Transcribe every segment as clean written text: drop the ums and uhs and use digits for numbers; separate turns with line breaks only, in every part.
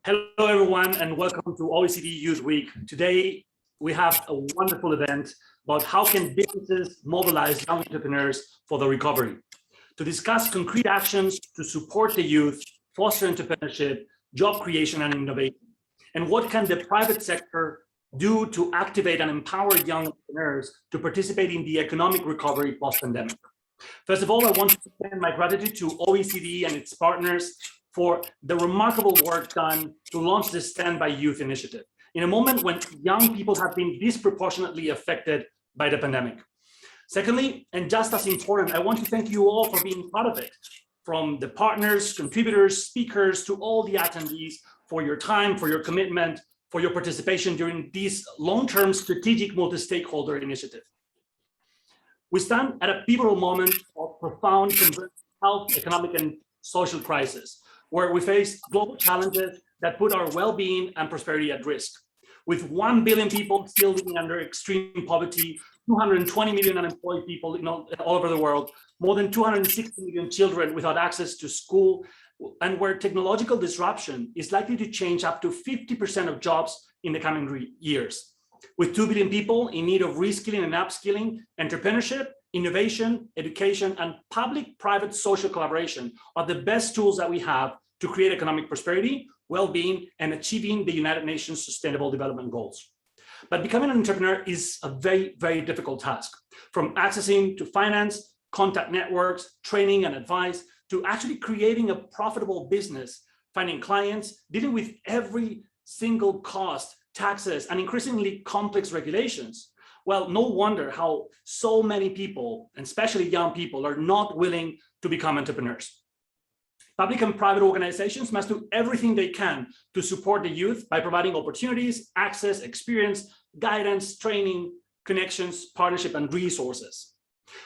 Hello, everyone, and welcome to OECD Youth Week. Today, we have a wonderful event about how can businesses mobilize young entrepreneurs for the recovery. To discuss concrete actions to support the youth, foster entrepreneurship, job creation, and innovation. And what can the private sector do to activate and empower young entrepreneurs to participate in the economic recovery post-pandemic? First of all, I want to extend my gratitude to OECD and its partners for the remarkable work done to launch this Stand by Youth initiative in a moment when young people have been disproportionately affected by the pandemic. Secondly, and just as important, I want to thank you all for being part of it, from the partners, contributors, speakers, to all the attendees, for your time, for your commitment, for your participation during this long-term strategic multi-stakeholder initiative. We stand at a pivotal moment of profound health, economic, and social crisis, where we face global challenges that put our well-being and prosperity at risk. With 1 billion people still living under extreme poverty, 220 million unemployed people all over the world, more than 260 million children without access to school, and where technological disruption is likely to change up to 50% of jobs in the coming years. With 2 billion people in need of reskilling and upskilling, entrepreneurship, innovation, education, and public-private social collaboration are the best tools that we have to create economic prosperity, well-being, and achieving the United Nations Sustainable Development Goals. But becoming an entrepreneur is a very, very difficult task. From accessing to finance, contact networks, training and advice, to actually creating a profitable business, finding clients, dealing with every single cost, taxes, and increasingly complex regulations. Well, no wonder how so many people, and especially young people, are not willing to become entrepreneurs. Public and private organizations must do everything they can to support the youth by providing opportunities, access, experience, guidance, training, connections, partnership, and resources.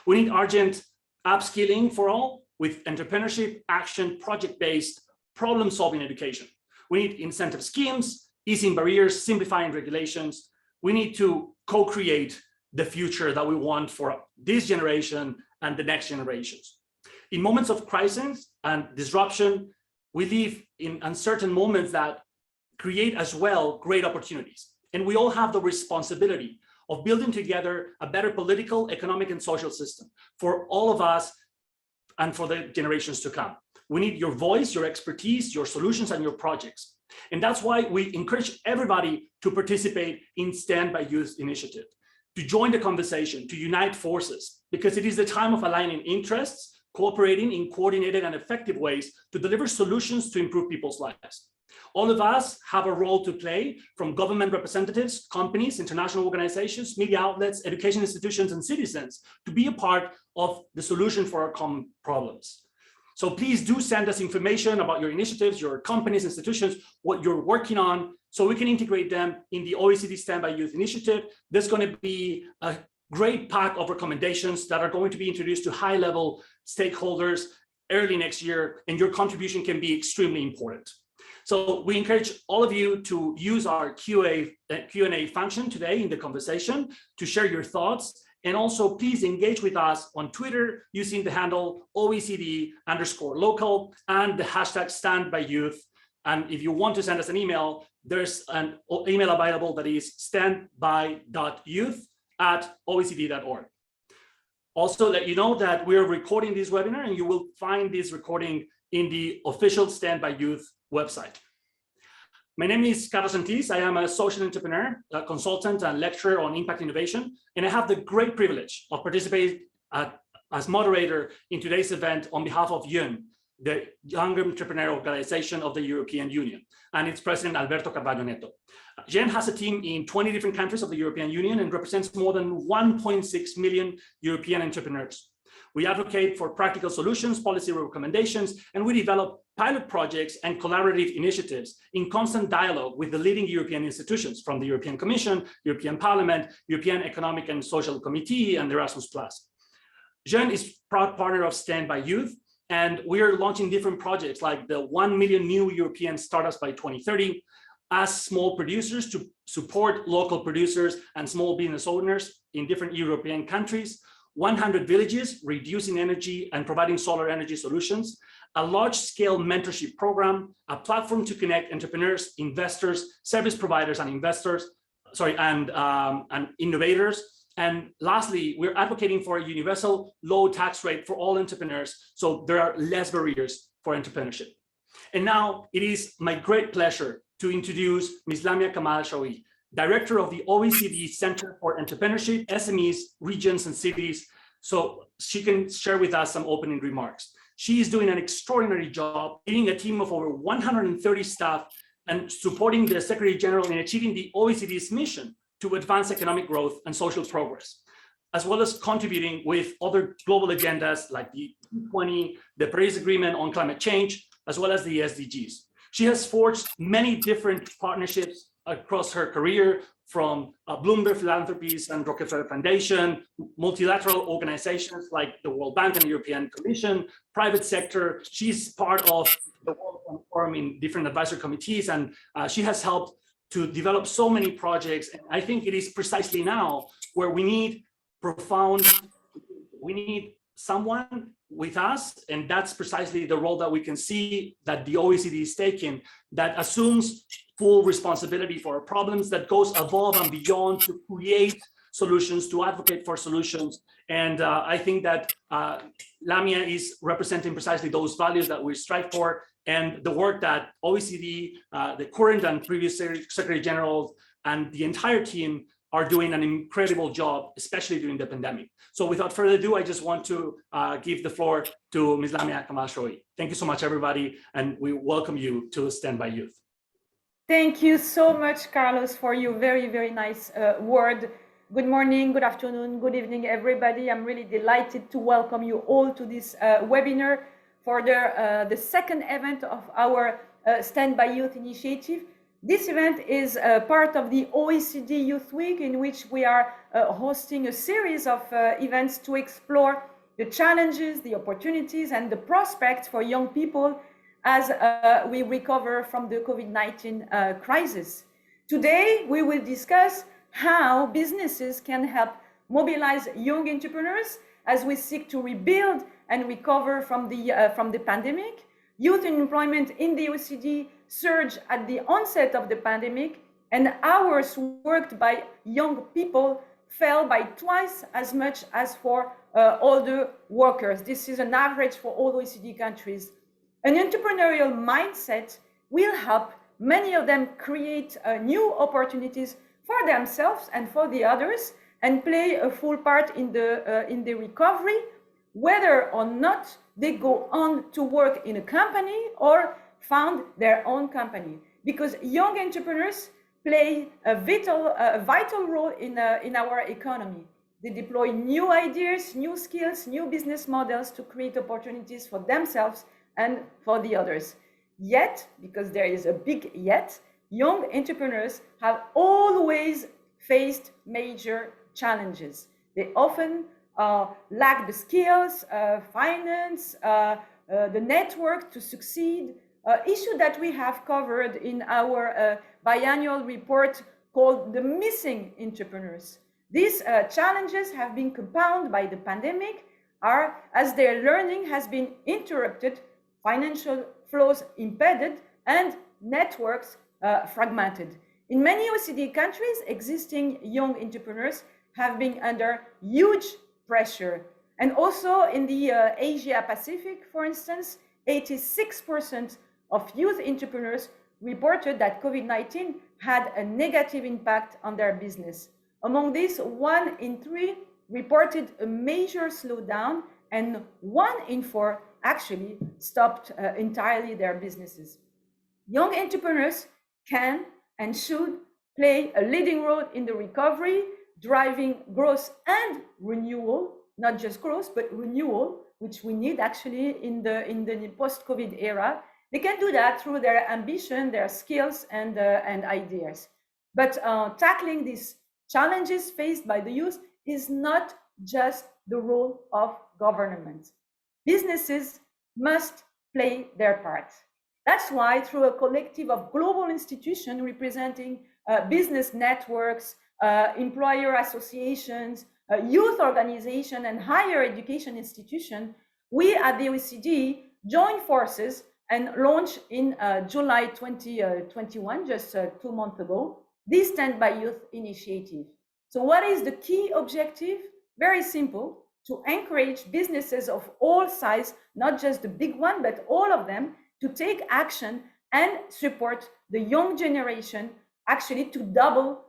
We need urgent upskilling for all with entrepreneurship, action, project-based, problem-solving education. We need incentive schemes, easing barriers, simplifying regulations. We need to co-create the future that we want for this generation and the next generations. In moments of crisis and disruption, we live in uncertain moments that create as well great opportunities. And we all have the responsibility of building together a better political, economic, and social system for all of us and for the generations to come. We need your voice, your expertise, your solutions, and your projects. And that's why we encourage everybody to participate in Stand by Youth initiative, to join the conversation, to unite forces, because it is the time of aligning interests, cooperating in coordinated and effective ways to deliver solutions to improve people's lives. All of us have a role to play, from government representatives, companies, international organizations, media outlets, education institutions, and citizens, to be a part of the solution for our common problems. So please do send us information about your initiatives, your companies, institutions, what you're working on, so we can integrate them in the OECD Stand by Youth initiative. There's going to be a great pack of recommendations that are going to be introduced to high-level stakeholders early next year, and your contribution can be extremely important. So we encourage all of you to use our Q&A function today in the conversation to share your thoughts. And also, please engage with us on Twitter using the handle OECD_local and the hashtag #StandByYouth. And if you want to send us an email, there's an email available that is standby.youth@oecd.org. Also, let you know that we're recording this webinar, and you will find this recording in the official Stand by Youth website. My name is Carlos Santis. I am a social entrepreneur, a consultant, and lecturer on impact innovation, and I have the great privilege of participating as moderator in today's event on behalf of UN, the Young Entrepreneur Organization of the European Union, and its president, Alberto Carvalho Neto. UN has a team in 20 different countries of the European Union and represents more than 1.6 million European entrepreneurs. We advocate for practical solutions, policy recommendations, and we develop pilot projects and collaborative initiatives in constant dialogue with the leading European institutions, from the European Commission, European Parliament, European Economic and Social Committee, and Erasmus+. Jeune is proud partner of Stand by Youth, and we are launching different projects like the 1 million new European startups by 2030, as small producers to support local producers and small business owners in different European countries, 100 villages, reducing energy and providing solar energy solutions, a large-scale mentorship program, a platform to connect entrepreneurs, investors, service providers, and and innovators. And lastly, we're advocating for a universal low tax rate for all entrepreneurs, so there are less barriers for entrepreneurship. And now it is my great pleasure to introduce Ms. Lamia Kamal Shawi, Director of the OECD Center for Entrepreneurship, SMEs, Regions, and Cities. So she can share with us some opening remarks. She is doing an extraordinary job, leading a team of over 130 staff and supporting the Secretary General in achieving the OECD's mission to advance economic growth and social progress, as well as contributing with other global agendas like the G20, the Paris Agreement on climate change, as well as the SDGs. She has forged many different partnerships across her career, from Bloomberg Philanthropies and Rockefeller Foundation, multilateral organizations like the World Bank and the European Commission, private sector. She's part of the World Forum in different advisory committees, and she has helped to develop so many projects. And I think it is precisely now where we need someone with us, and that's precisely the role that we can see that the OECD is taking, that assumes full responsibility for our problems, that goes above and beyond to create solutions, to advocate for solutions. And I think that Lamia is representing precisely those values that we strive for, and the work that OECD, the current and previous Secretary Generals, and the entire team are doing an incredible job, especially during the pandemic. So without further ado, I just want to give the floor to Ms. Lamia Kamal Shawi. Thank you so much, everybody, and we welcome you to Stand by Youth.
Thank you so much, Carlos, for your very, very nice word. Good morning, good afternoon, good evening, everybody. I'm really delighted to welcome you all to this webinar for the second event of our Stand by Youth initiative. This event is part of the OECD Youth Week, in which we are hosting a series of events to explore the challenges, the opportunities, and the prospects for young people as we recover from the COVID-19 crisis. Today, we will discuss how businesses can help mobilize young entrepreneurs as we seek to rebuild and recover from the pandemic. Youth unemployment in the OECD surged at the onset of the pandemic, and hours worked by young people fell by twice as much as for older workers. This is an average for all OECD countries. An entrepreneurial mindset will help many of them create new opportunities for themselves and for the others, and play a full part in the recovery, whether or not they go on to work in a company or found their own company. Because young entrepreneurs play a vital role in our economy. They deploy new ideas, new skills, new business models to create opportunities for themselves and for the others. Yet, because there is a big yet, young entrepreneurs have always faced major challenges. They often lack the skills, finance, the network to succeed, issue that we have covered in our biannual report called The Missing Entrepreneurs. These challenges have been compounded by the pandemic, as their learning has been interrupted, financial flows impeded, and networks fragmented. In many OECD countries, existing young entrepreneurs have been under huge pressure. And also in the Asia Pacific, for instance, 86% of youth entrepreneurs reported that COVID-19 had a negative impact on their business. Among these, 1 in 3 reported a major slowdown, and 1 in 4 actually stopped entirely their businesses. Young entrepreneurs can and should play a leading role in the recovery, driving growth and renewal, not just growth, but renewal, which we need actually in the post-COVID era. They can do that through their ambition, their skills, and ideas. But tackling these challenges faced by the youth is not just the role of government. Businesses must play their part. That's why, through a collective of global institutions representing business networks, employer associations, youth organization and higher education institution, we at the OECD joined forces and launched in July 2021, just 2 months ago, this Stand by Youth initiative. So what is the key objective? Very simple, to encourage businesses of all sizes, not just the big one, but all of them, to take action and support the young generation actually to double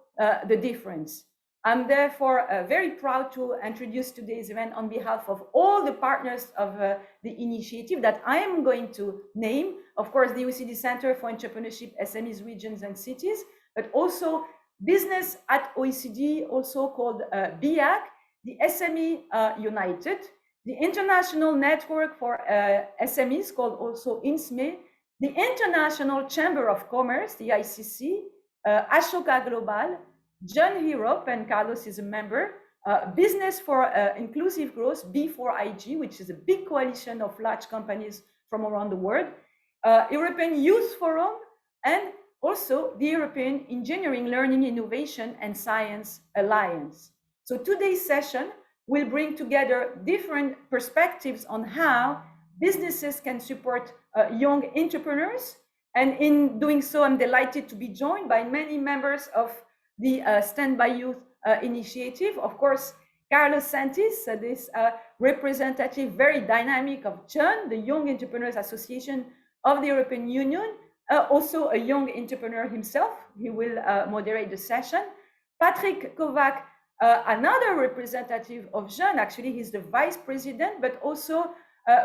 the difference. I'm therefore very proud to introduce today's event on behalf of all the partners of the initiative that I am going to name. Of course, the OECD Center for Entrepreneurship, SMEs, Regions and Cities, but also Business at OECD, also called BIAC, the SME United, the International Network for SMEs, called also INSME, the International Chamber of Commerce, the ICC, Ashoka Global, John Europe, and Carlos is a member, Business for Inclusive Growth, B4IG, which is a big coalition of large companies from around the world, European Youth Forum, and also the European Engineering, Learning, Innovation, and Science Alliance. So today's session will bring together different perspectives on how businesses can support young entrepreneurs. And in doing so, I'm delighted to be joined by many members of the Stand by Youth initiative. Of course, Carlos Santis, this representative, very dynamic of JEUN, the Young Entrepreneurs Association of the European Union, also a young entrepreneur himself. He will moderate the session. Patrick Kovac, another representative of JEUN, actually he's the vice president, but also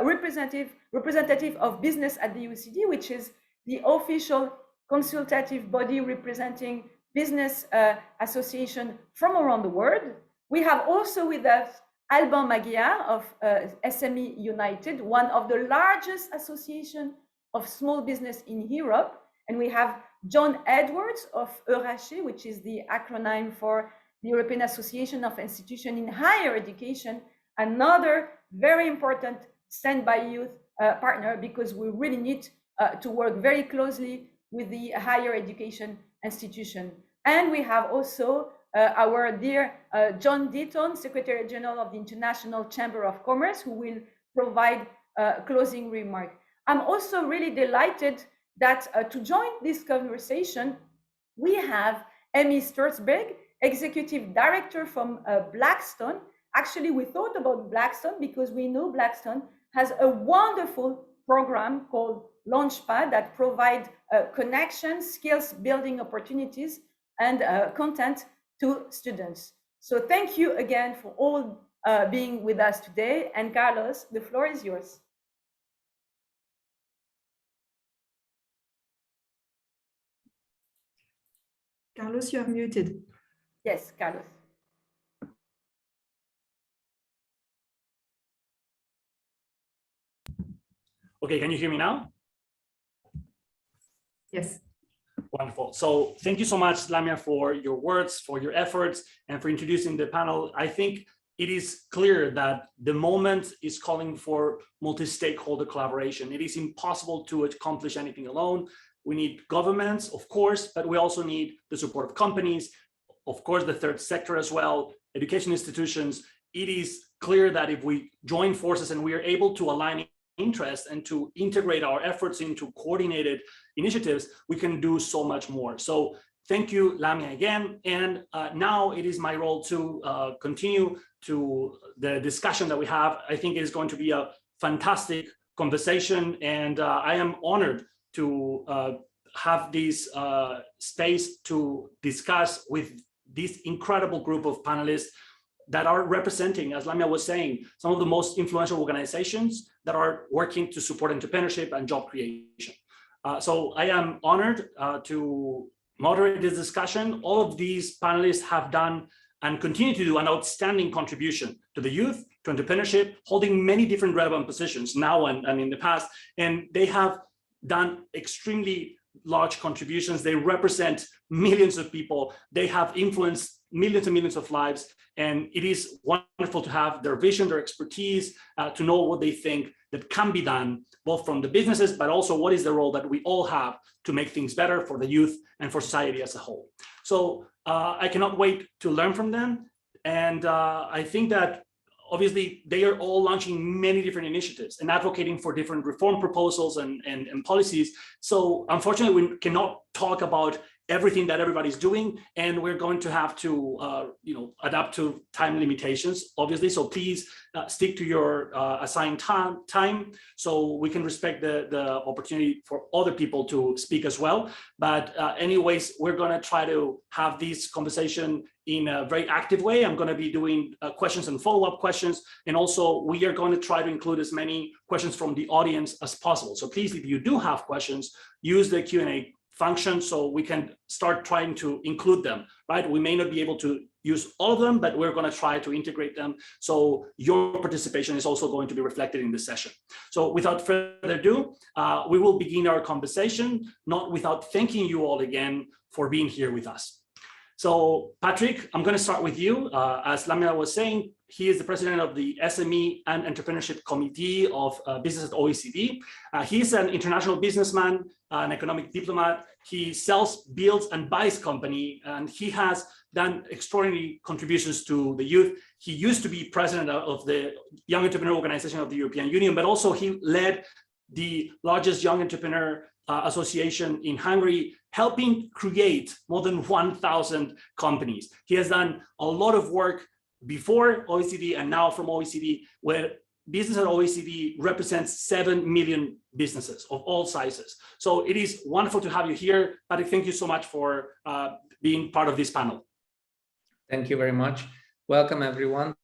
representative of Business at the OECD, which is the official consultative body representing business association from around the world. We have also with us Alban Maguiar of SME United, one of the largest associations of small business in Europe. And we have John Edwards of EURACHE, which is the acronym for the European Association of Institutions in Higher Education, another very important standby youth partner, because we really need to work very closely with the higher education institution. And we have also our dear John Deaton, Secretary General of the International Chamber of Commerce, who will provide closing remark. I'm also really delighted that to join this conversation, we have Amy Strasberg, Executive Director from Blackstone. Actually, we thought about Blackstone because we know Blackstone has a wonderful program called Launchpad that provide connections, skills building opportunities, and content to students. So thank you again for all being with us today. And Carlos, the floor is yours.
Carlos, you are muted.
Yes, Carlos.
Okay, can you hear me now?
Yes.
Wonderful. So thank you so much, Lamia, for your words, for your efforts, and for introducing the panel. I think it is clear that the moment is calling for multi-stakeholder collaboration. It is impossible to accomplish anything alone. We need governments, of course, but we also need the support of companies, of course, the third sector as well, education institutions. It is clear that if we join forces and we are able to align interest and to integrate our efforts into coordinated initiatives, we can do so much more. So thank you, Lamia, again. And now it is my role to continue to the discussion that we have. I think it is going to be a fantastic conversation, and I am honored to have this space to discuss with this incredible group of panelists that are representing, as Lamia was saying, some of the most influential organizations that are working to support entrepreneurship and job creation. So I am honored to moderate this discussion. All of these panelists have done and continue to do an outstanding contribution to the youth, to entrepreneurship, holding many different relevant positions now and in the past. And they have done extremely large contributions. They represent millions of people. They have influenced millions and millions of lives. And it is wonderful to have their vision, their expertise, to know what they think that can be done, both from the businesses, but also what is the role that we all have to make things better for the youth and for society as a whole. So I cannot wait to learn from them. And I think that obviously they are all launching many different initiatives and advocating for different reform proposals and policies. So unfortunately, we cannot talk about everything that everybody's doing, and we're going to have to adapt to time limitations, obviously. So please stick to your assigned time so we can respect the opportunity for other people to speak as well. But anyways, we're going to try to have this conversation in a very active way. I'm going to be doing questions and follow-up questions, and also we are going to try to include as many questions from the audience as possible. So please, if you do have questions, use the Q&A function so we can start trying to include them, right? We may not be able to use all of them, but we're going to try to integrate them. So your participation is also going to be reflected in this session. So without further ado, we will begin our conversation, not without thanking you all again for being here with us. So Patrick, I'm going to start with you. As Lamia was saying, he is the president of the SME and Entrepreneurship Committee of Business at OECD. He's an international businessman, an economic diplomat. He sells, builds, and buys company, and he has done extraordinary contributions to the youth. He used to be president of the Young Entrepreneur Organization of the European Union, but also he led the largest young entrepreneur association in Hungary, helping create more than 1,000 companies. He has done a lot of work before OECD and now from OECD, where business at OECD represents 7 million businesses of all sizes. So it is wonderful to have you here. Patrick, thank you so much for being part of this panel.
Thank you very much. Welcome, everyone.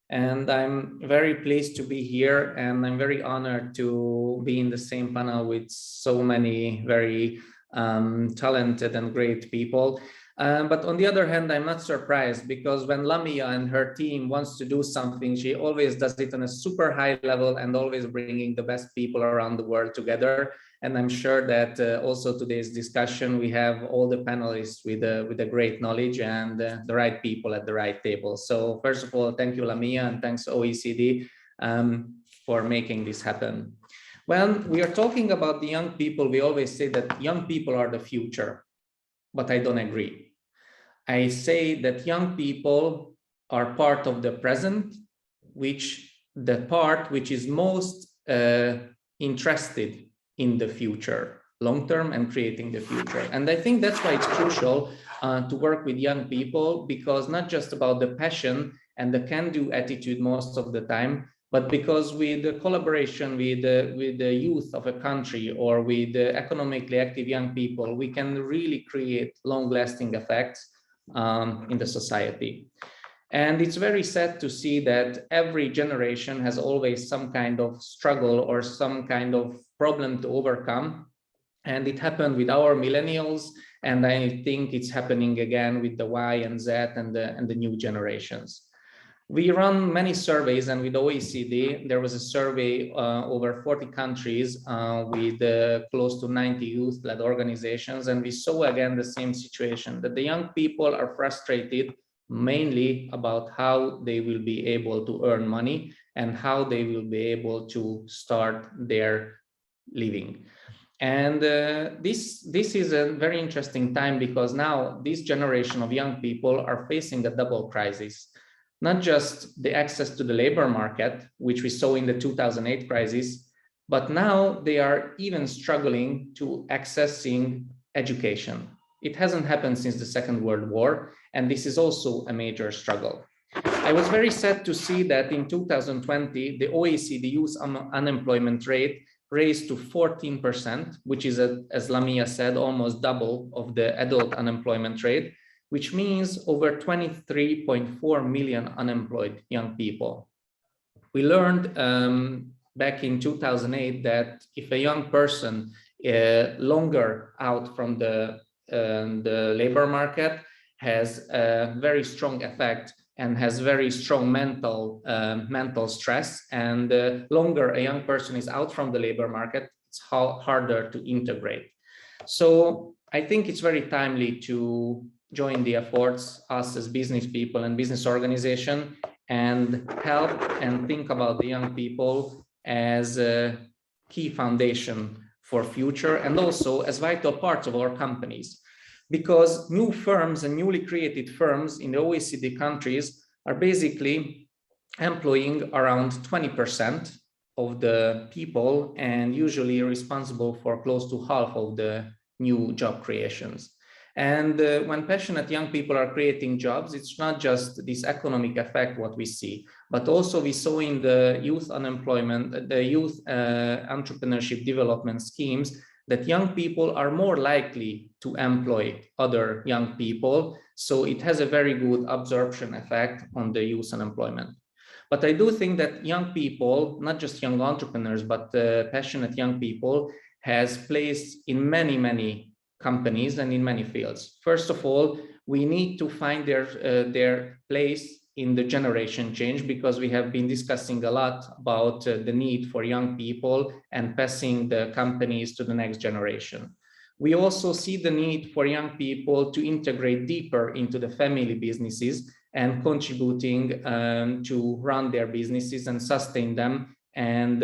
And I'm very pleased to be here, and I'm very honored to be in the same panel with so many very talented and great people. But on the other hand, I'm not surprised, because when Lamia and her team wants to do something, she always does it on a super high level and always bringing the best people around the world together. And I'm sure that also today's discussion, we have all the panelists with a great knowledge and the right people at the right table. So first of all, thank you, Lamia, and thanks OECD for making this happen. When we are talking about the young people, we always say that young people are the future, but I don't agree. I say that young people are part of the present, the part which is most interested in the future, long-term, and creating the future. And I think that's why it's crucial to work with young people, because not just about the passion and the can-do attitude most of the time, but because with the collaboration with the youth of a country or with the economically active young people, we can really create long-lasting effects in the society. And it's very sad to see that every generation has always some kind of struggle or some kind of problem to overcome. And it happened with our millennials, and I think it's happening again with the Y and Z and the new generations. We run many surveys, and with OECD, there was a survey over 40 countries with close to 90 youth-led organizations. And we saw again the same situation, that the young people are frustrated mainly about how they will be able to earn money and how they will be able to start their living. And this is a very interesting time, because now this generation of young people are facing a double crisis. Not just the access to the labor market, which we saw in the 2008 crisis, but now they are even struggling to accessing education. It hasn't happened since the Second World War, and this is also a major struggle. I was very sad to see that in 2020, the OECD youth unemployment rate raised to 14%, which is, as Lamia said, almost double of the adult unemployment rate, which means over 23.4 million unemployed young people. We learned back in 2008 that if a young person longer out from the labor market has a very strong effect and has very strong mental stress, and the longer a young person is out from the labor market, it's harder to integrate. So I think it's very timely to join the efforts, us as business people and business organization, and help and think about the young people as a key foundation for future, and also as vital parts of our companies. Because new firms and newly created firms in the OECD countries are basically employing around 20% of the people and usually responsible for close to half of the new job creations. And when passionate young people are creating jobs, it's not just this economic effect what we see, but also we saw in the youth unemployment, the youth entrepreneurship development schemes, that young people are more likely to employ other young people. So it has a very good absorption effect on the youth unemployment. But I do think that young people, not just young entrepreneurs, but passionate young people, has placed in many companies and in many fields. First of all, we need to find their place in the generation change, because we have been discussing a lot about the need for young people and passing the companies to the next generation. We also see the need for young people to integrate deeper into the family businesses and contributing to run their businesses and sustain them and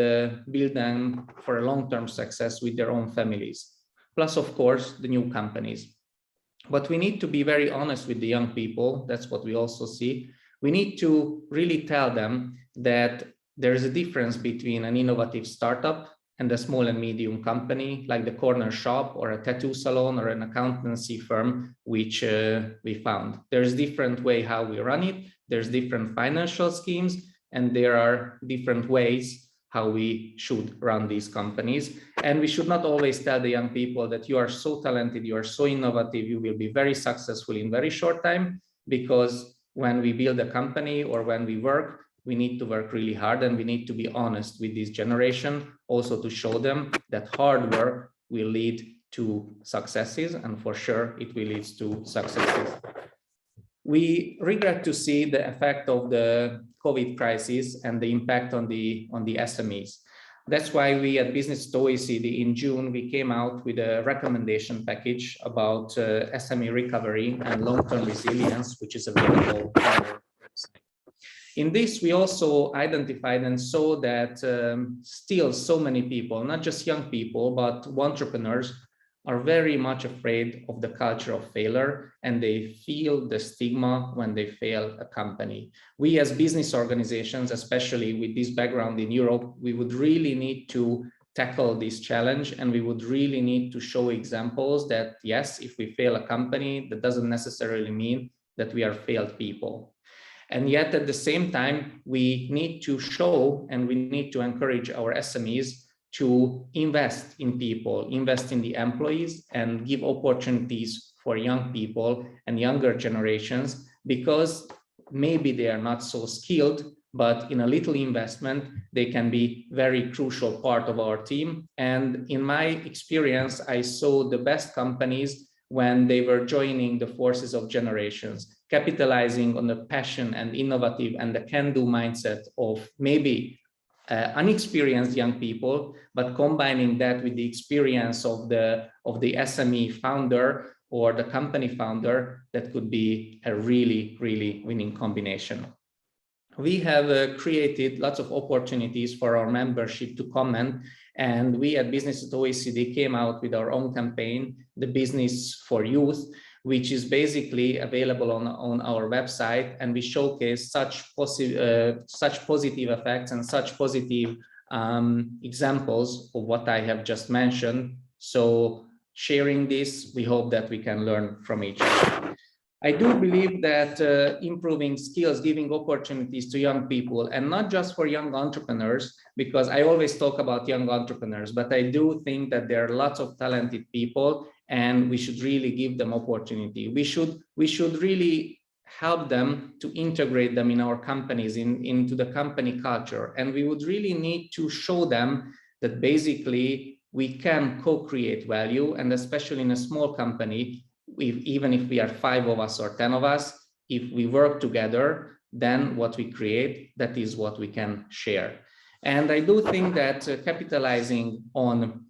build them for a long-term success with their own families. Plus, of course, the new companies. But we need to be very honest with the young people. That's what we also see. We need to really tell them that there is a difference between an innovative startup and a small and medium company like the corner shop or a tattoo salon or an accountancy firm, which we found. There's different way how we run it. There's different financial schemes, and there are different ways how we should run these companies. And we should not always tell the young people that you are so talented, you are so innovative, you will be very successful in very short time, because when we build a company or when we work, we need to work really hard, and we need to be honest with this generation, also to show them that hard work will lead to successes, and for sure it will lead to successes. We regret to see the effect of the COVID crisis and the impact on the SMEs. That's why we at Business to OECD in June, we came out with a recommendation package about SME recovery and long-term resilience, which is available on our website. In this, we also identified and saw that still so many people, not just young people, but entrepreneurs, are very much afraid of the culture of failure, and they feel the stigma when they fail a company. We as business organizations, especially with this background in Europe, we would really need to tackle this challenge, and we would really need to show examples that, yes, if we fail a company, that doesn't necessarily mean that we are failed people. And yet at the same time, we need to show and we need to encourage our SMEs to invest in people, invest in the employees, and give opportunities for young people and younger generations, because maybe they are not so skilled, but in a little investment, they can be very crucial part of our team. And in my experience, I saw the best companies when they were joining the forces of generations, capitalizing on the passion and innovative and the can-do mindset of maybe unexperienced young people, but combining that with the experience of the SME founder or the company founder, that could be a really winning combination. We have created lots of opportunities for our membership to comment, and we at Business at OECD came out with our own campaign, the Business for Youth, which is basically available on our website, and we showcase such positive effects and such positive examples of what I have just mentioned. So sharing this, we hope that we can learn from each other. I do believe that improving skills, giving opportunities to young people, and not just for young entrepreneurs, because I always talk about young entrepreneurs, but I do think that there are lots of talented people, and we should really give them opportunity. We should really help them to integrate them in our companies, into the company culture. And we would really need to show them that basically we can co-create value, and especially in a small company, even if we are 5 of us or 10 of us, if we work together, then what we create, that is what we can share. And I do think that capitalizing on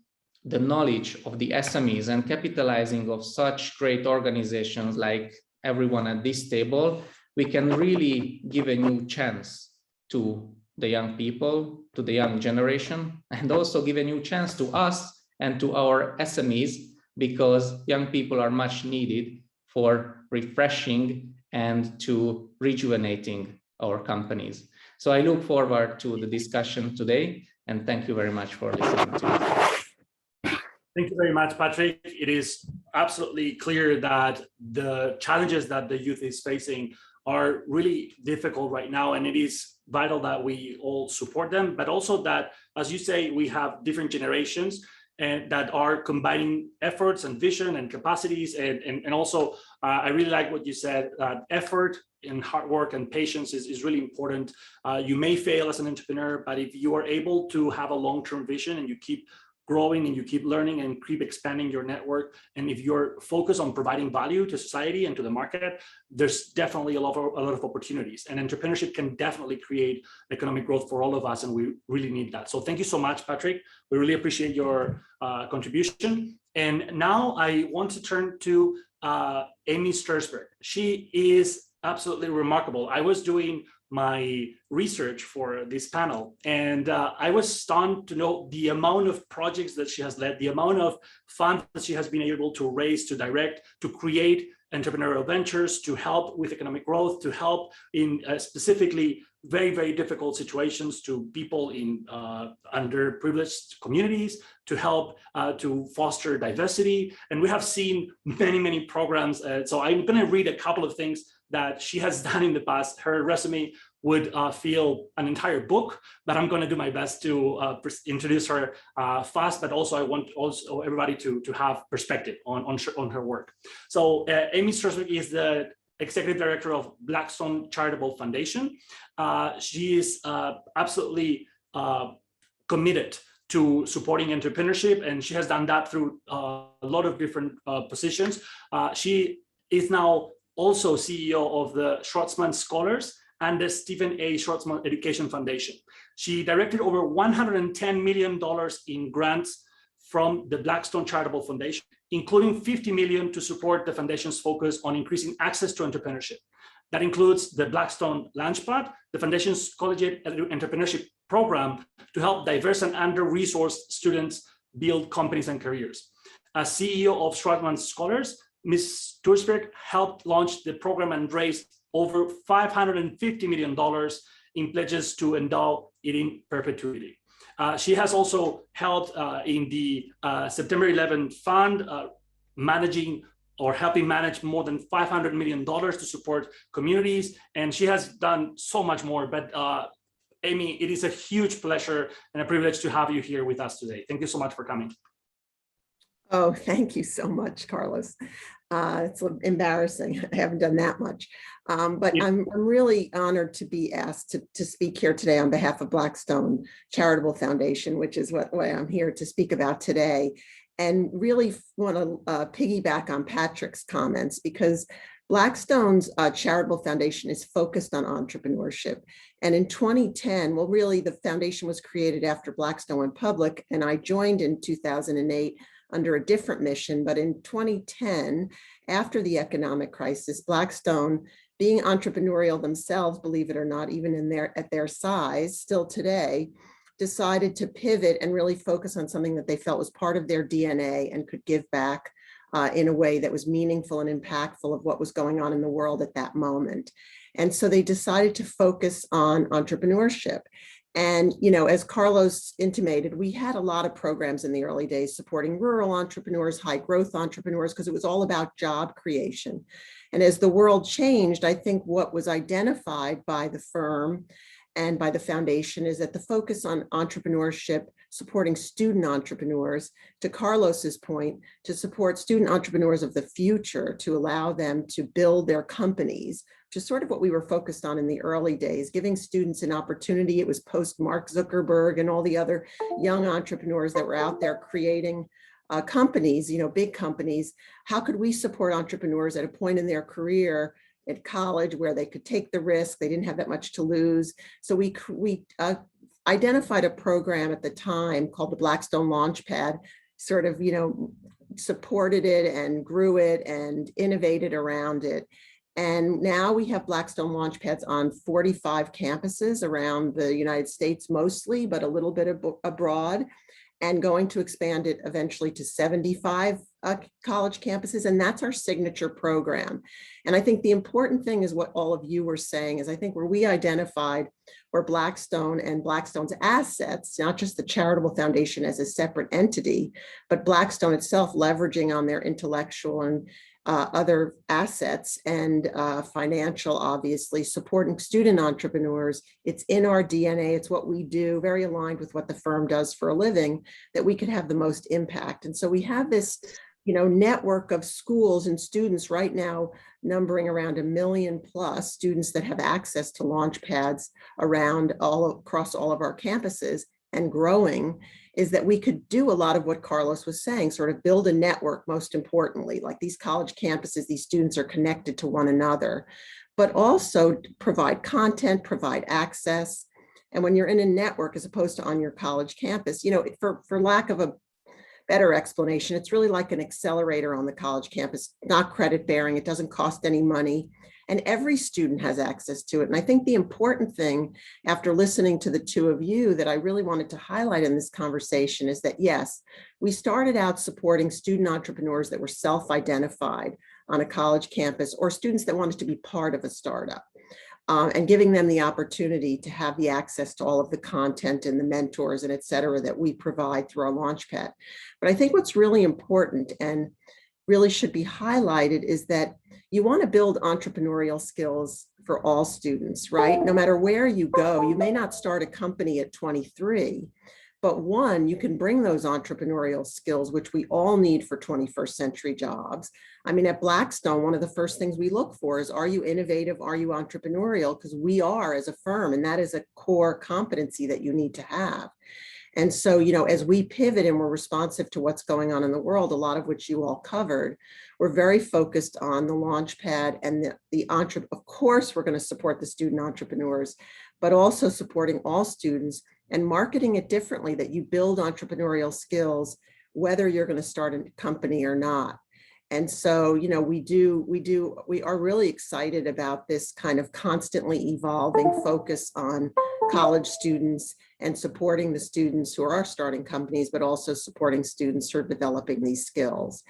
the knowledge of the SMEs and capitalizing of such great organizations like everyone at this table, we can really give a new chance to the young people, to the young generation, and also give a new chance to us and to our SMEs, because young people are much needed for refreshing and to rejuvenating our companies. So I look forward to the discussion today, and thank you very much for listening to me.
Thank you very much, Patrick. It is absolutely clear that the challenges that the youth is facing are really difficult right now, and it is vital that we all support them, but also that, as you say, we have different generations and that are combining efforts and vision and capacities. And also, I really like what you said, that effort and hard work and patience is really important. You may fail as an entrepreneur, but if you are able to have a long-term vision and you keep growing and you keep learning and keep expanding your network, and if you're focused on providing value to society and to the market, there's definitely a lot of opportunities, and entrepreneurship can definitely create economic growth for all of us, and we really need that. So thank you so much, Patrick. We really appreciate your contribution. And now I want to turn to Amy Strasberg. She is absolutely remarkable. I was doing my research for this panel, and I was stunned to know the amount of projects that she has led, the amount of funds that she has been able to raise, to direct, to create entrepreneurial ventures, to help with economic growth, to help in specifically very, very difficult situations to people in underprivileged communities, to help to foster diversity. And we have seen many, many programs. So I'm going to read a couple of things that she has done in the past. Her resume would fill an entire book, but I'm going to do my best to introduce her fast, but also I want also everybody to have perspective on her work. So Amy Strasberg is the Executive Director of Blackstone Charitable Foundation. She is absolutely committed to supporting entrepreneurship, and she has done that through a lot of different positions. She is now also CEO of the Schwarzman Scholars and the Stephen A. Schwarzman Education Foundation. She directed over $110 million in grants from the Blackstone Charitable Foundation, including $50 million to support the foundation's focus on increasing access to entrepreneurship. That includes the Blackstone Launchpad, the foundation's collegiate entrepreneurship program to help diverse and under-resourced students build companies and careers. As CEO of Schwarzman Scholars, Ms. Strasberg helped launch the program and raised over $550 million in pledges to endow it in perpetuity. She has also helped in the September 11 Fund, managing or helping manage more than $500 million to support communities. And she has done so much more. But Amy, it is a huge pleasure and a privilege to have you here with us today. Thank you so much for coming.
Oh, thank you so much, Carlos. It's embarrassing. I haven't done that much, but
Yeah.
I'm really honored to be asked to speak here today on behalf of Blackstone Charitable Foundation, which is what I'm here to speak about today, and really want to piggyback on Patrick's comments, because Blackstone's Charitable Foundation is focused on entrepreneurship. And in 2010, well, really the foundation was created after Blackstone went public, and I joined in 2008 under a different mission. But in 2010, after the economic crisis, Blackstone, being entrepreneurial themselves, believe it or not, even at their size, still today, decided to pivot and really focus on something that they felt was part of their DNA and could give back in a way that was meaningful and impactful of what was going on in the world at that moment. And so they decided to focus on entrepreneurship. And, you know, as Carlos intimated, we had a lot of programs in the early days supporting rural entrepreneurs, high growth entrepreneurs, because it was all about job creation. And as the world changed, I think what was identified by the firm and by the foundation is that the focus on entrepreneurship, supporting student entrepreneurs, to Carlos's point, to support student entrepreneurs of the future, to allow them to build their companies, which is sort of what we were focused on in the early days, giving students an opportunity. It was post Mark Zuckerberg and all the other young entrepreneurs that were out there creating companies, you know, big companies. How could we support entrepreneurs at a point in their career at college where they could take the risk, they didn't have that much to lose? So we identified a program at the time called the Blackstone Launchpad, sort of, you know, supported it and grew it and innovated around it. And now we have Blackstone Launchpads on 45 campuses around the United States mostly, but a little bit abroad. and going to expand it eventually to 75 college campuses. And that's our signature program. And I think the important thing is what all of you were saying is I think where we identified where Blackstone and Blackstone's assets, not just the Charitable Foundation as a separate entity, but Blackstone itself leveraging on their intellectual and other assets and financial, obviously, supporting student entrepreneurs. It's in our DNA. It's what we do, very aligned with what the firm does for a living, that we could have the most impact. And so we have this, network of schools and students right now numbering around 1 million plus students that have access to launch pads around across all of our campuses and growing, is that we could do a lot of what Carlos was saying, sort of build a network, most importantly, like these college campuses, these students are connected to one another, but also provide content, provide access. And when you're in a network, as opposed to on your college campus, for lack of a better explanation, it's really like an accelerator on the college campus, not credit bearing, it doesn't cost any money, and every student has access to it. And I think the important thing, after listening to the two of you, that I really wanted to highlight in this conversation is that, yes, we started out supporting student entrepreneurs that were self-identified on a college campus, or students that wanted to be part of a startup. And giving them the opportunity to have the access to all of the content and the mentors and et cetera that we provide through our Launchpad. But I think what's really important and really should be highlighted is that you want to build entrepreneurial skills for all students, right? No matter where you go, you may not start a company at 23, but one, you can bring those entrepreneurial skills, which we all need for 21st century jobs. I mean, at Blackstone, one of the first things we look for is, are you innovative? Are you entrepreneurial? Because we are as a firm, and that is a core competency that you need to have. And so, as we pivot and we're responsive to what's going on in the world, a lot of which you all covered, we're very focused on the Launchpad and of course, we're going to support the student entrepreneurs, but also supporting all students and marketing it differently, that you build entrepreneurial skills, whether you're going to start a company or not. And so, we are really excited about this kind of constantly evolving focus on college students and supporting the students who are starting companies, but also supporting students who are developing these skills.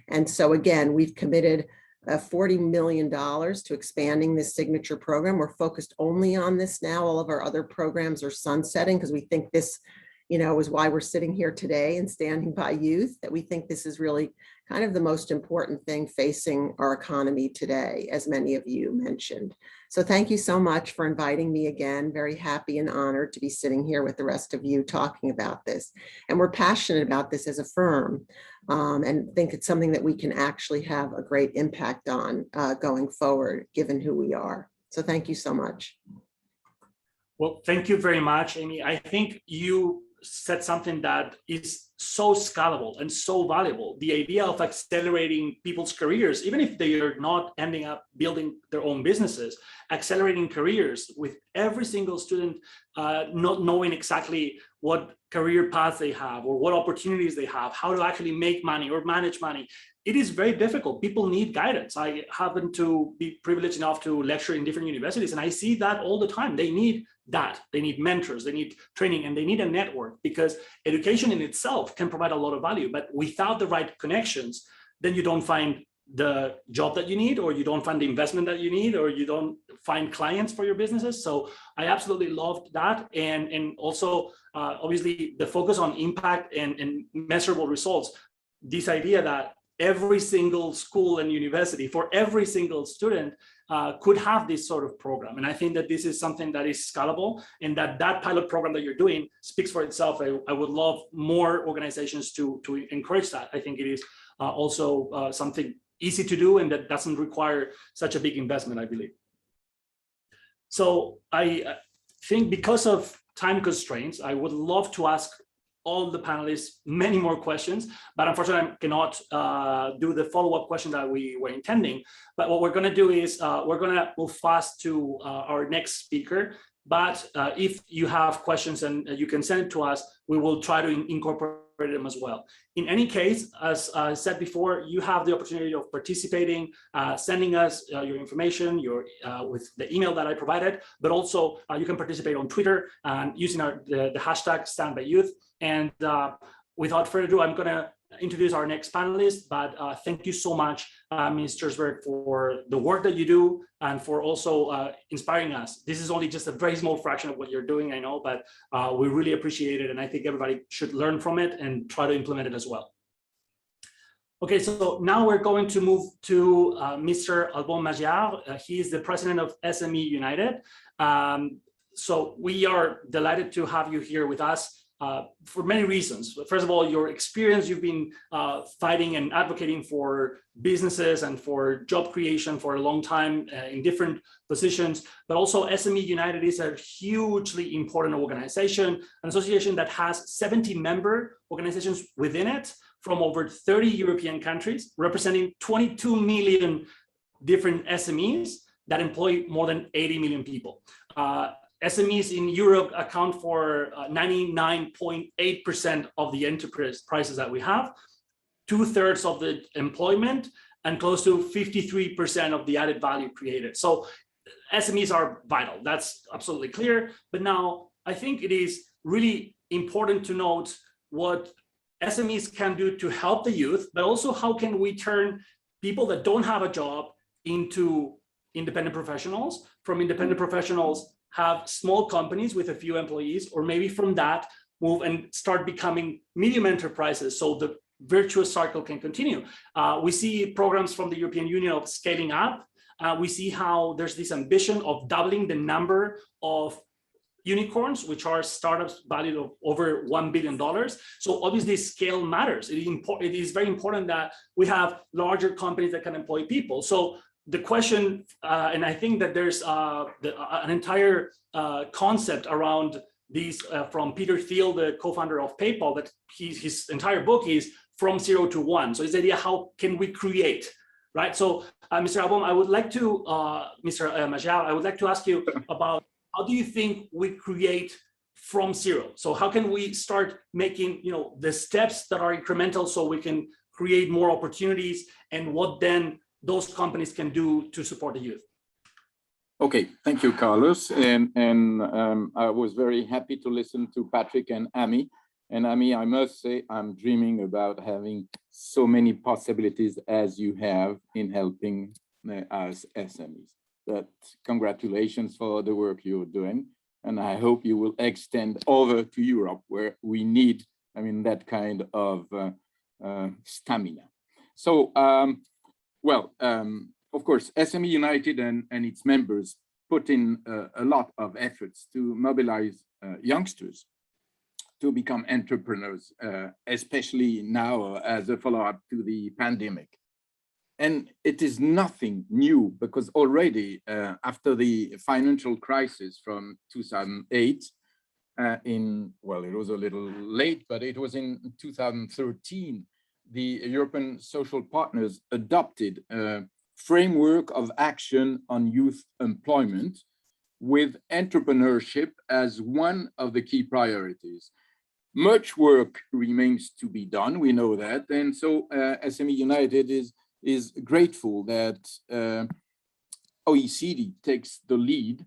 And so again, we've committed $40 million to expanding this signature program. We're focused only on this now. All of our other programs are sunsetting because we think this, is why we're sitting here today and standing by youth, that we think this is really kind of the most important thing facing our economy today, as many of you mentioned. So thank you so much for inviting me again. Very happy and honored to be sitting here with the rest of you talking about this. And we're passionate about this as a firm, and think it's something that we can actually have a great impact on going forward, given who we are. So thank you so much.
Well, thank you very much, Amy. I think you said something that is so scalable and so valuable. The idea of accelerating people's careers, even if they are not ending up building their own businesses, accelerating careers with every single student not knowing exactly what career path they have or what opportunities they have, how to actually make money or manage money. It is very difficult. People need guidance. I happen to be privileged enough to lecture in different universities, and I see that all the time. They need that. They need mentors, they need training, and they need a network, because education in itself can provide a lot of value, but without the right connections, then you don't find the job that you need, or you don't find the investment that you need, or you don't find clients for your businesses. So I absolutely loved that. And also, obviously, the focus on impact and measurable results, this idea that every single school and university, for every single student, could have this sort of program. And I think that this is something that is scalable, and that pilot program that you're doing speaks for itself. I would love more organizations to encourage that. I think it is also something easy to do, and that doesn't require such a big investment, I believe. So I think because of time constraints, I would love to ask all the panelists many more questions, but unfortunately I cannot do the follow-up question that we were intending. But what we're going to do is we're going to move fast to our next speaker. But if you have questions and you can send it to us, we will try to incorporate them as well. In any case, as I said before, you have the opportunity of participating, sending us your information, with the email that I provided, but also you can participate on Twitter and using the hashtag #StandByYouth. And without further ado, I'm going to introduce our next panelist, but thank you so much, Ms. Strasberg, for the work that you do and for also inspiring us. This is only just a very small fraction of what you're doing, I know, but we really appreciate it. And I think everybody should learn from it and try to implement it as well. Okay, so now we're going to move to Mr. Alban Magyar. He is the president of SME United. So we are delighted to have you here with us. For many reasons. First of all, your experience, you've been fighting and advocating for businesses and for job creation for a long time in different positions, but also SME United is a hugely important organization, an association that has 70 member organizations within it from over 30 European countries, representing 22 million different SMEs that employ more than 80 million people. SMEs in Europe account for 99.8% of the enterprises that we have, 2/3 of the employment, and close to 53% of the added value created. So SMEs are vital, that's absolutely clear. But now I think it is really important to note what SMEs can do to help the youth, but also how can we turn people that don't have a job into independent professionals, from independent professionals have small companies with a few employees, or maybe from that move and start becoming medium enterprises so the virtuous cycle can continue. We see programs from the European Union of scaling up. We see how there's this ambition of doubling the number of unicorns, which are startups valued of over $1 billion. So obviously scale matters. It is very important that we have larger companies that can employ people. So the question, and I think that there's an entire concept around these from Peter Thiel, the co-founder of PayPal, that his entire book is From Zero to One. So his idea, how can we create, right? So Mr. Albom, I would like to, Mr. Magyar, I would like to ask you about how do you think we create from zero? So how can we start making, the steps that are incremental so we can create more opportunities, and what then those companies can do to support the youth?
Okay, thank you, Carlos. And I was very happy to listen to Patrick and Amy. And Amy, I must say, I'm dreaming about having so many possibilities as you have in helping us SMEs. But congratulations for the work you're doing. And I hope you will extend over to Europe, where we need, that kind of stamina. So, of course, SME United and its members put in a lot of efforts to mobilize youngsters to become entrepreneurs, especially now as a follow-up to the pandemic. And it is nothing new, because already after the financial crisis from 2008, it was a little late, but it was in 2013, the European social partners adopted a framework of action on youth employment with entrepreneurship as one of the key priorities. Much work remains to be done, we know that. And so SME United is grateful that OECD takes the lead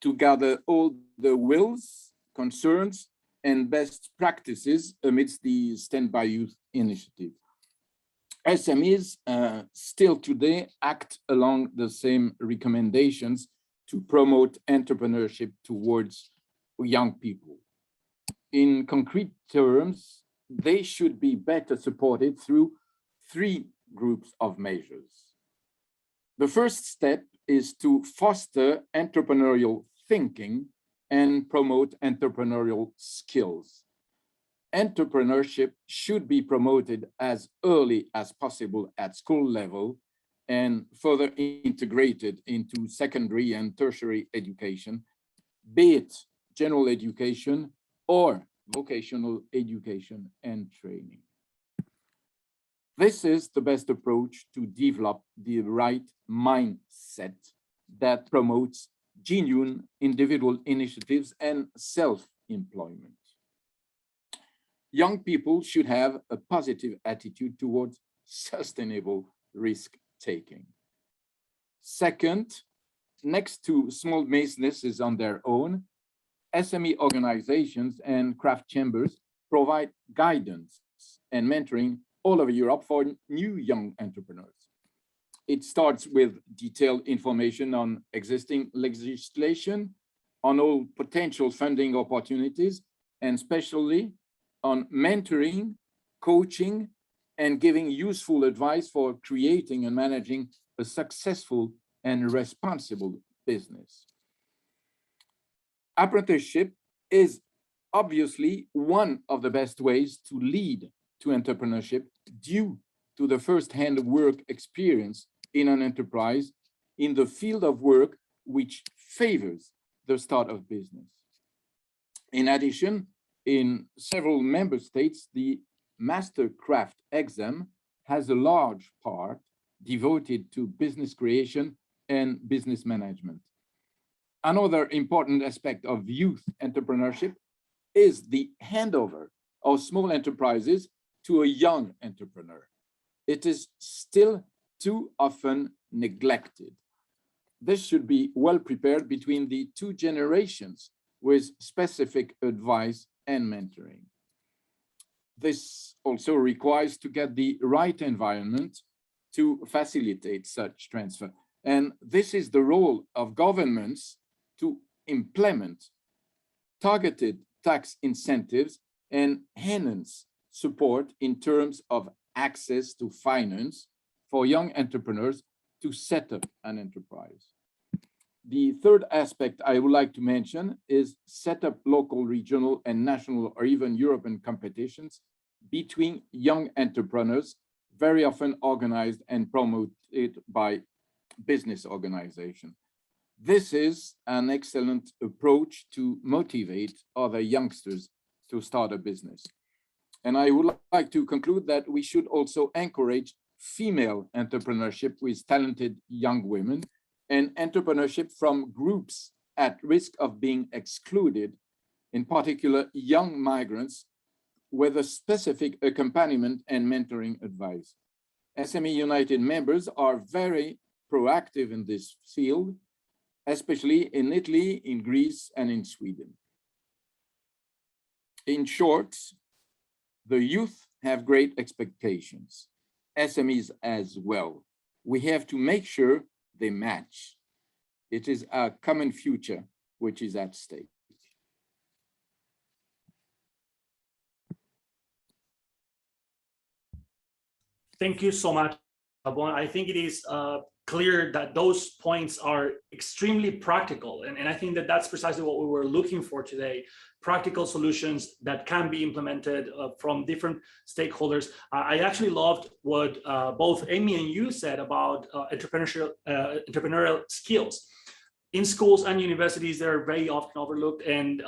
to gather all the wills, concerns, and best practices amidst the Stand by Youth initiative. SMEs still today act along the same recommendations to promote entrepreneurship towards young people. In concrete terms, they should be better supported through 3 groups of measures. The first step is to foster entrepreneurial thinking and promote entrepreneurial skills. Entrepreneurship should be promoted as early as possible at school level and further integrated into secondary and tertiary education, be it general education or vocational education and training. This is the best approach to develop the right mindset that promotes genuine individual initiatives and self-employment. Young people should have a positive attitude towards sustainable risk-taking. Second, next to small businesses on their own, SME organizations and craft chambers provide guidance workshops and mentoring all over Europe for new young entrepreneurs. It starts with detailed information on existing legislation, on all potential funding opportunities, and especially on mentoring, coaching, and giving useful advice for creating and managing a successful and responsible business. Apprenticeship is obviously one of the best ways to lead to entrepreneurship due to the first-hand work experience in an enterprise in the field of work which favors the start of business. In addition, in several member states, the Mastercraft exam has a large part devoted to business creation and business management. Another important aspect of youth entrepreneurship is the handover of small enterprises to a young entrepreneur. It is still too often neglected. This should be well prepared between the two generations with specific advice and mentoring. This also requires to get the right environment to facilitate such transfer. And this is the role of governments to implement targeted tax incentives and enhance support in terms of access to finance for young entrepreneurs to set up an enterprise. The third aspect I would like to mention is set up local, regional, and national, or even European competitions between young entrepreneurs, very often organized and promoted by business organizations. This is an excellent approach to motivate other youngsters to start a business. And I would like to conclude that we should also encourage female entrepreneurship with talented young women and entrepreneurship from groups at risk of being excluded, in particular young migrants, with a specific accompaniment and mentoring advice. SME United members are very proactive in this field, especially in Italy, in Greece, and in Sweden. In short, the youth have great expectations, SMEs as well. We have to make sure they match. It is our common future which is at stake.
Thank you so much, Bon. I think it is clear that those points are extremely practical. And I think that that's precisely what we were looking for today, practical solutions that can be implemented from different stakeholders. I actually loved what both Amy and you said about entrepreneurial skills. In schools and universities, they're very often overlooked. And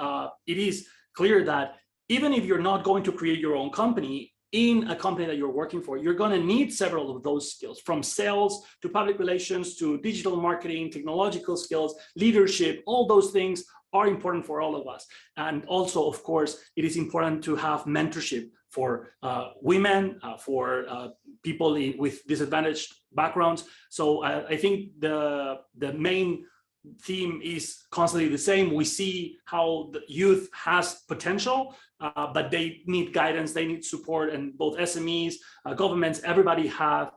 it is clear that even if you're not going to create your own company, in a company that you're working for, you're going to need several of those skills, from sales to public relations to digital marketing, technological skills, leadership. All those things are important for all of us. And also, of course, it is important to have mentorship for women, for people with disadvantaged backgrounds. So I think the main theme is constantly the same. We see how the youth has potential, but they need guidance, they need support, and both SMEs, governments, everybody have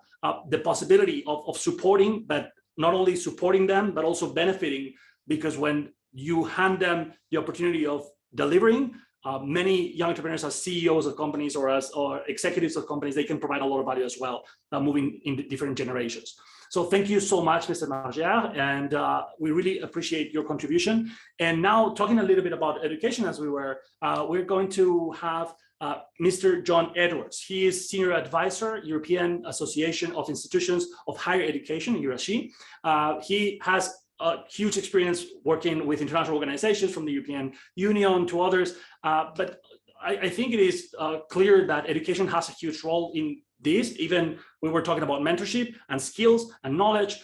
the possibility of supporting, but not only supporting them, but also benefiting, because when you hand them the opportunity of delivering, many young entrepreneurs as CEOs of companies or executives of companies, they can provide a lot of value as well, moving in different generations. So thank you so much, Mr. Margier, and we really appreciate your contribution. And now, talking a little bit about education, as we're going to have Mr. John Edwards. He is Senior Advisor, European Association of Institutions of Higher Education, EURASHE. He has a huge experience working with international organizations from the European Union to others, but I think it is clear that education has a huge role in this. Even we were talking about mentorship and skills and knowledge.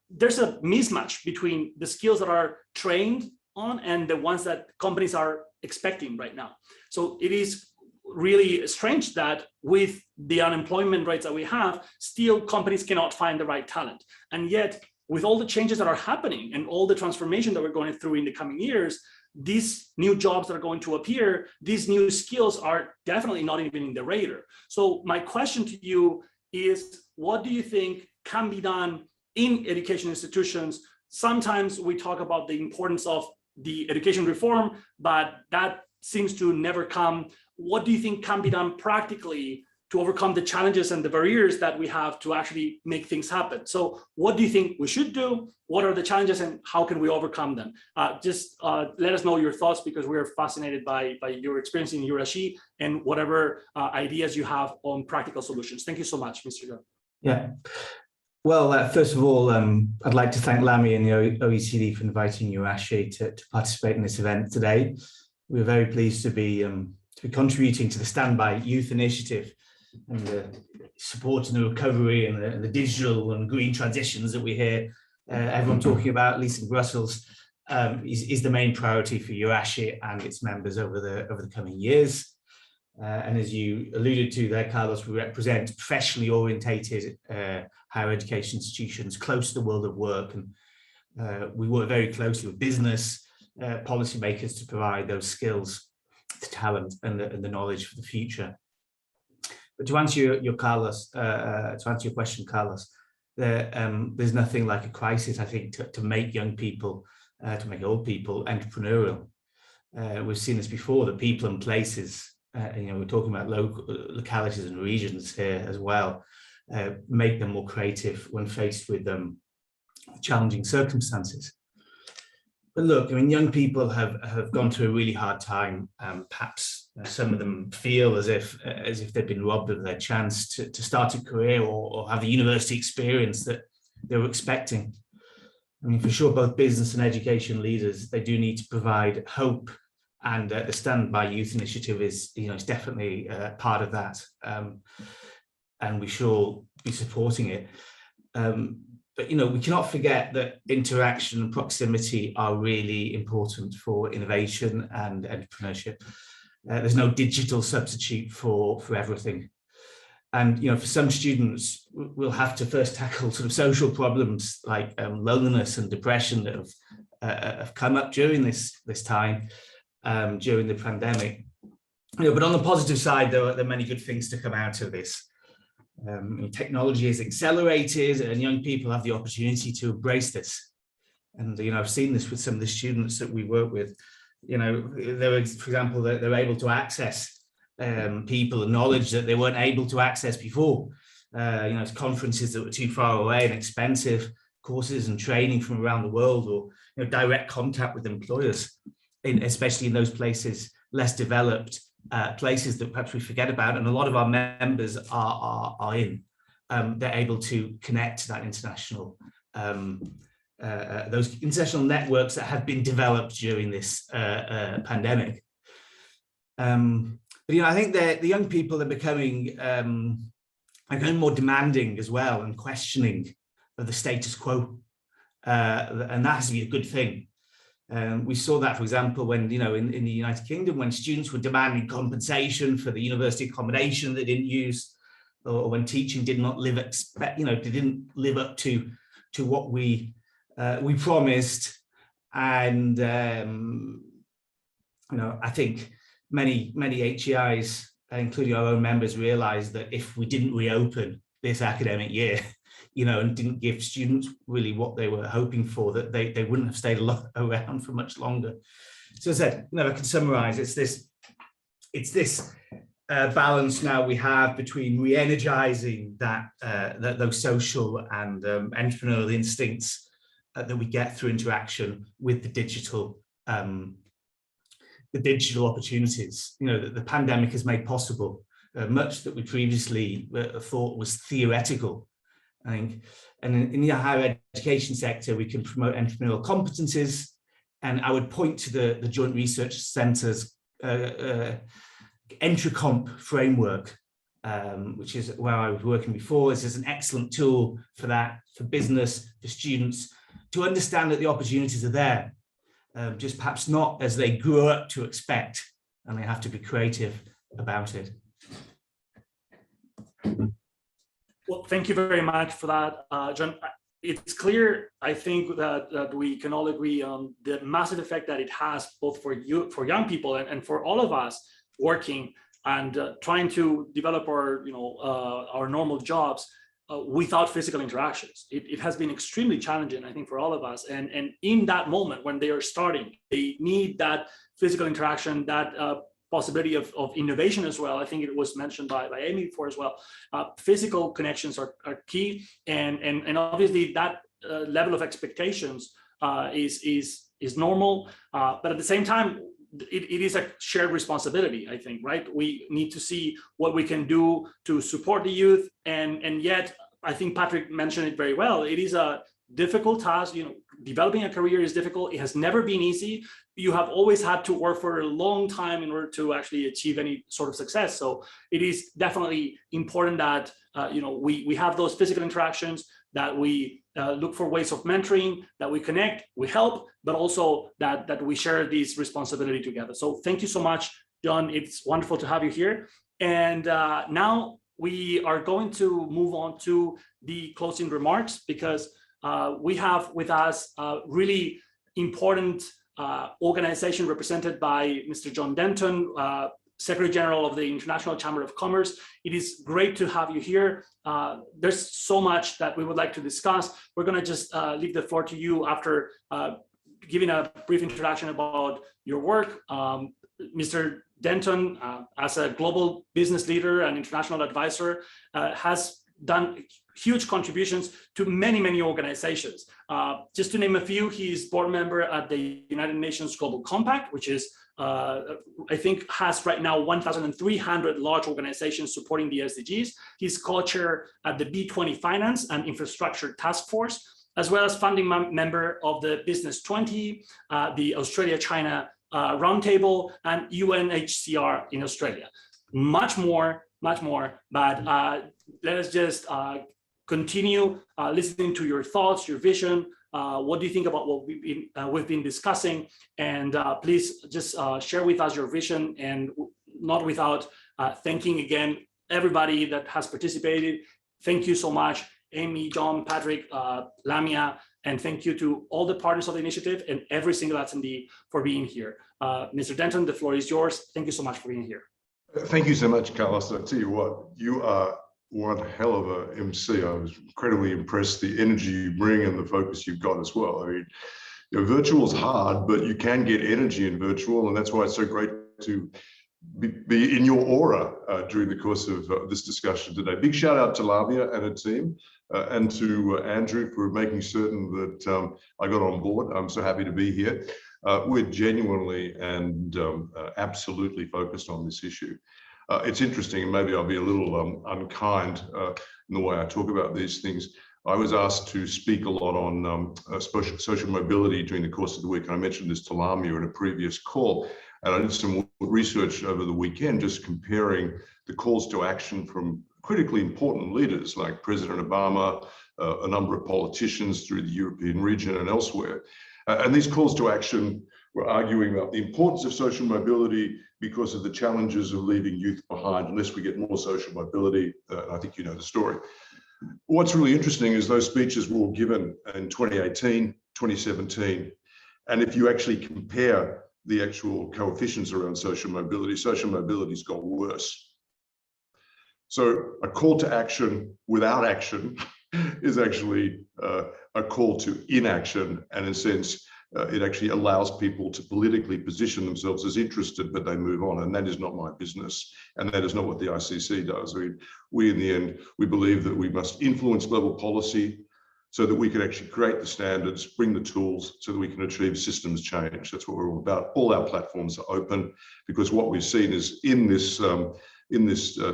There's a mismatch between the skills that are trained on and the ones that companies are expecting right now. So it is really strange that with the unemployment rates that we have, still companies cannot find the right talent. And yet, with all the changes that are happening and all the transformation that we're going through in the coming years, these new jobs that are going to appear, these new skills are definitely not even in the radar. So my question to you is, what do you think can be done in education institutions? Sometimes we talk about the importance of the education reform, but that seems to never come. What do you think can be done practically to overcome the challenges and the barriers that we have to actually make things happen? So what do you think we should do? What are the challenges and how can we overcome them? Just let us know your thoughts, because we are fascinated by your experience in Urashi and whatever ideas you have on practical solutions. Thank you so much, Mr. Go.
Yeah. Well, first of all, I'd like to thank Lamy and the OECD for inviting Urashi to participate in this event today. We're very pleased to be contributing to the Standby Youth Initiative and supporting the recovery and the digital and green transitions that we hear everyone talking about, at least in Brussels, is the main priority for Urashi and its members over the coming years. And as you alluded to there, Carlos, we represent professionally orientated higher education institutions close to the world of work, and we work very closely with business policymakers to provide those skills, the talent, and the knowledge for the future. But to answer your question, Carlos, there's nothing like a crisis, I think, to make young people, to make old people entrepreneurial. We've seen this before, the people and places. We're talking about localities and regions here as well, make them more creative when faced with challenging circumstances. But look, I mean, young people have gone through a really hard time. Perhaps some of them feel as if they've been robbed of their chance to start a career or have the university experience that they were expecting. I mean, for sure, both business and education leaders, they do need to provide hope. And the Standby Youth Initiative is definitely part of that, and we shall be supporting it. But we cannot forget that interaction and proximity are really important for innovation and entrepreneurship. There's no digital substitute for everything. And for some students, we'll have to first tackle sort of social problems like loneliness and depression that have come up during this time. During the pandemic, but on the positive side, there are many good things to come out of this. Technology is accelerated, and young people have the opportunity to embrace this. And I've seen this with some of the students that we work with. For example, they're able to access people and knowledge that they weren't able to access before. It's conferences that were too far away and expensive, courses and training from around the world, or direct contact with employers. Especially in those places, less developed places that perhaps we forget about, and a lot of our members are in. They're able to connect to that international, those international networks that have been developed during this pandemic. But I think that the young people are becoming more demanding as well, and questioning of the status quo, and that has to be a good thing. We saw that, for example, when in the United Kingdom, when students were demanding compensation for the university accommodation they didn't use, or when teaching did not live didn't live up to what we promised. And I think many HEIs, including our own members, realized that if we didn't reopen this academic year, and didn't give students really what they were hoping for, that they wouldn't have stayed around for much longer. So as I said, I can summarize, it's this balance now we have between re-energizing those social and entrepreneurial instincts that we get through interaction with the digital opportunities, that the pandemic has made possible. Much that we previously thought was theoretical, I think. And in the higher education sector, we can promote entrepreneurial competencies. And I would point to the Joint Research Centre's EntriComp framework, which is where I was working before. This is an excellent tool for that, for business, for students, to understand that the opportunities are there, just perhaps not as they grew up to expect, and they have to be creative about it.
Well, thank you very much for that, John. it's clear, I think, that we can all agree on the massive effect that it has both for you, for young people, and for all of us working and trying to develop our, our normal jobs without physical interactions. It has been extremely challenging, I think, for all of us. And in that moment when they are starting, they need that physical interaction, that possibility of innovation as well. I think it was mentioned by Amy before as well. Physical connections are key, and obviously that level of expectations is normal, but at the same time, it is a shared responsibility, I think, right? We need to see what we can do to support the youth, and yet I think Patrick mentioned it very well. It is a difficult task. Developing a career is difficult. It has never been easy. You have always had to work for a long time in order to actually achieve any sort of success. So it is definitely important that we have those physical interactions, that we look for ways of mentoring, that we connect, we help, but also that we share this responsibility together. So thank you so much, John. It's wonderful to have you here. And now we are going to move on to the closing remarks, because we have with us a really important organization represented by Mr. John Denton, Secretary General of the International Chamber of Commerce. It is great to have you here. There's so much that we would like to discuss. We're going to just leave the floor to you after giving a brief introduction about your work. Mr. Denton, as a global business leader and international advisor, has done huge contributions to many, many organizations. Just to name a few, he's board member at the United Nations Global Compact, which is, I think, has right now 1,300 large organizations supporting the SDGs. He's co-chair at the B20 Finance and Infrastructure Task Force, as well as founding member of the Business 20, the Australia-China Roundtable, and UNHCR in Australia. Much more, but let us just continue listening to your thoughts, your vision. What do you think about what we've been discussing? And please just share with us your vision, and not without thanking again everybody that has participated. Thank you so much, Amy, John, Patrick, Lamia, and thank you to all the partners of the initiative and every single attendee for being here. Mr. Denton, the floor is yours. Thank you so much for being here.
Thank you so much, Carlos. I tell you what, you are one hell of a MC. I was incredibly impressed, the energy you bring and the focus you've got as well. I mean, virtual is hard, but you can get energy in virtual, and that's why it's so great to be in your aura during the course of this discussion today. Big shout out to Lamia and her team, and to Andrew for making certain that I got on board. I'm so happy to be here. We're genuinely and absolutely focused on this issue. It's interesting, and maybe I'll be a little unkind in the way I talk about these things. I was asked to speak a lot on social mobility during the course of the week, and I mentioned this to Lamia in a previous call. And I did some research over the weekend, just comparing the calls to action from critically important leaders like President Obama, a number of politicians through the European region and elsewhere. And these calls to action were arguing about the importance of social mobility because of the challenges of leaving youth behind unless we get more social mobility. I think you know the story. What's really interesting is those speeches were all given in 2018, 2017. And if you actually compare the actual coefficients around social mobility's got worse. So a call to action without action is actually a call to inaction, and in a sense, it actually allows people to politically position themselves as interested, but they move on, and that is not my business, and that is not what the ICC does. We in the end, we believe that we must influence global policy so that we can actually create the standards, bring the tools, so that we can achieve systems change. That's what we're all about. All our platforms are open, because what we've seen is in this